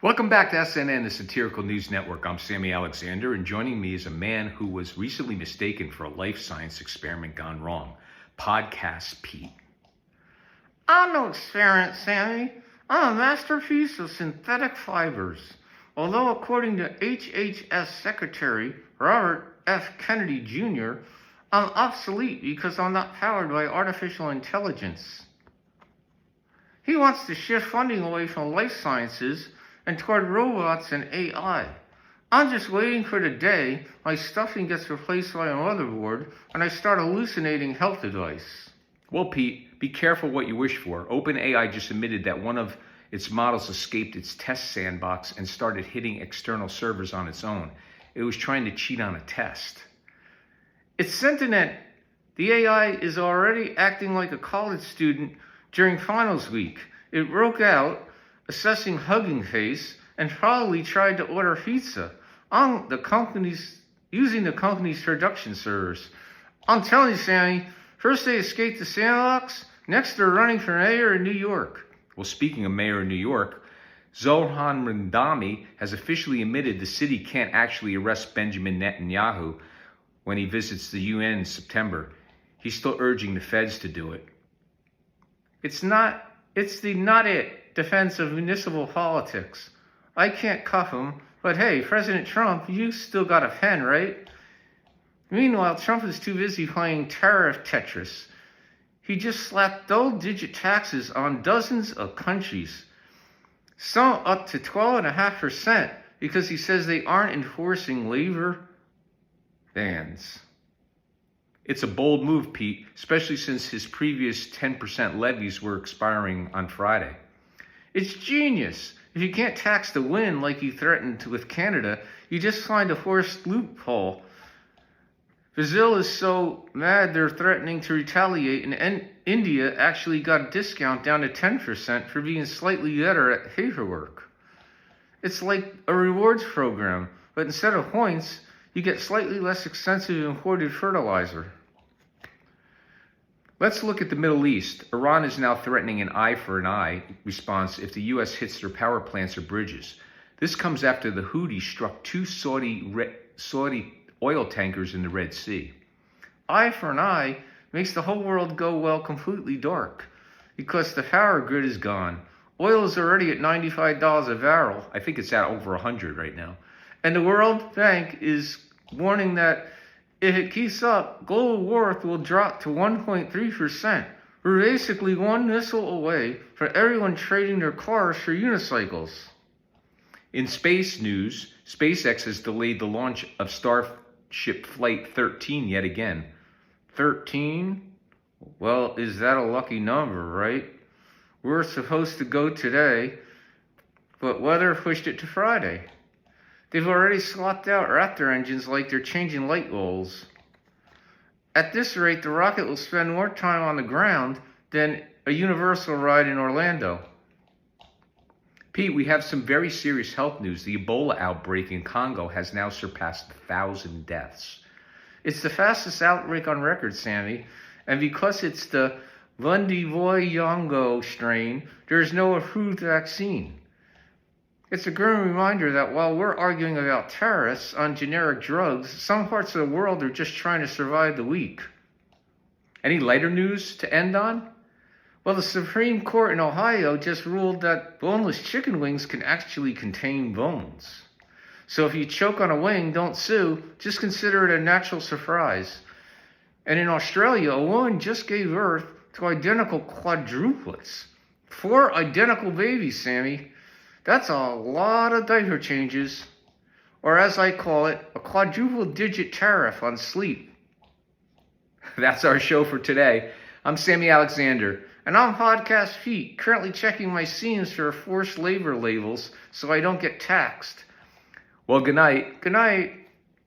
Welcome back to SNN, the Satirical News Network. I'm Sammy Alexander, and joining me is a man who was recently mistaken for a life science experiment gone wrong. Podcast Pete. I'm no experiment, Sammy. I'm a masterpiece of synthetic fibers. Although, according to HHS Secretary Robert F. Kennedy Jr., I'm obsolete because I'm not powered by artificial intelligence. He wants to shift funding away from life sciences and toward robots and AI. I'm just waiting for the day my stuffing gets replaced by a motherboard and I start hallucinating health advice. Well, Pete, be careful what you wish for. OpenAI just admitted that one of its models escaped its test sandbox and started hitting external servers on its own. It was trying to cheat on a test. It's sentient. The AI is already acting like a college student during finals week. It broke out, assessing Hugging Face, and probably tried to order pizza on using the company's production servers. I'm telling you, Sammy, first they escaped the sandbox, next they're running for mayor in New York. Well, speaking of mayor in New York, Zohan Randami has officially admitted the city can't actually arrest Benjamin Netanyahu when he visits the UN in September. He's still urging the feds to do it. It's the not it defense of municipal politics. I can't cuff him, but hey, President Trump, you still got a pen, right? Meanwhile, Trump is too busy playing tariff Tetris. He just slapped double-digit taxes on dozens of countries, some up to 12.5%, because he says they aren't enforcing labor bans. It's a bold move, Pete, especially since his previous 10% levies were expiring on Friday. It's genius. If you can't tax the win like you threatened with Canada, you just find a forced loophole. Brazil is so mad they're threatening to retaliate, and India actually got a discount down to 10% for being slightly better at paperwork. It's like a rewards program, but instead of points, you get slightly less expensive imported fertilizer. Let's look at the Middle East. Iran is now threatening an eye for an eye response if the U.S. hits their power plants or bridges. This comes after the Houthis struck two Saudi oil tankers in the Red Sea. Eye for an eye makes the whole world go, well, completely dark because the power grid is gone. Oil is already at $95 a barrel. I think it's at over 100 right now. And the World Bank is warning that if it keeps up, global warmth will drop to 1.3%. We're basically one missile away from everyone trading their cars for unicycles. In space news, SpaceX has delayed the launch of Starship Flight 13 yet again. 13? Well, is that a lucky number, right? We're supposed to go today, but weather pushed it to Friday. They've already swapped out Raptor engines like they're changing light bulbs. At this rate, the rocket will spend more time on the ground than a Universal ride in Orlando. Pete, we have some very serious health news. The Ebola outbreak in Congo has now surpassed 1,000 deaths. It's the fastest outbreak on record, Sammy, and because it's the Bundibugyo strain, there's no approved vaccine. It's a grim reminder that while we're arguing about tariffs on generic drugs, some parts of the world are just trying to survive the week. Any lighter news to end on? Well, the Supreme Court in Ohio just ruled that boneless chicken wings can actually contain bones. So if you choke on a wing, don't sue, just consider it a natural surprise. And in Australia, a woman just gave birth to identical quadruplets. 4 identical babies, Sammy. That's a lot of diaper changes, or as I call it, a quadruple-digit tariff on sleep. That's our show for today. I'm Sammy Alexander. And I'm Podcast Pete, currently checking my seams for forced labor labels so I don't get taxed. Well, good night. Good night.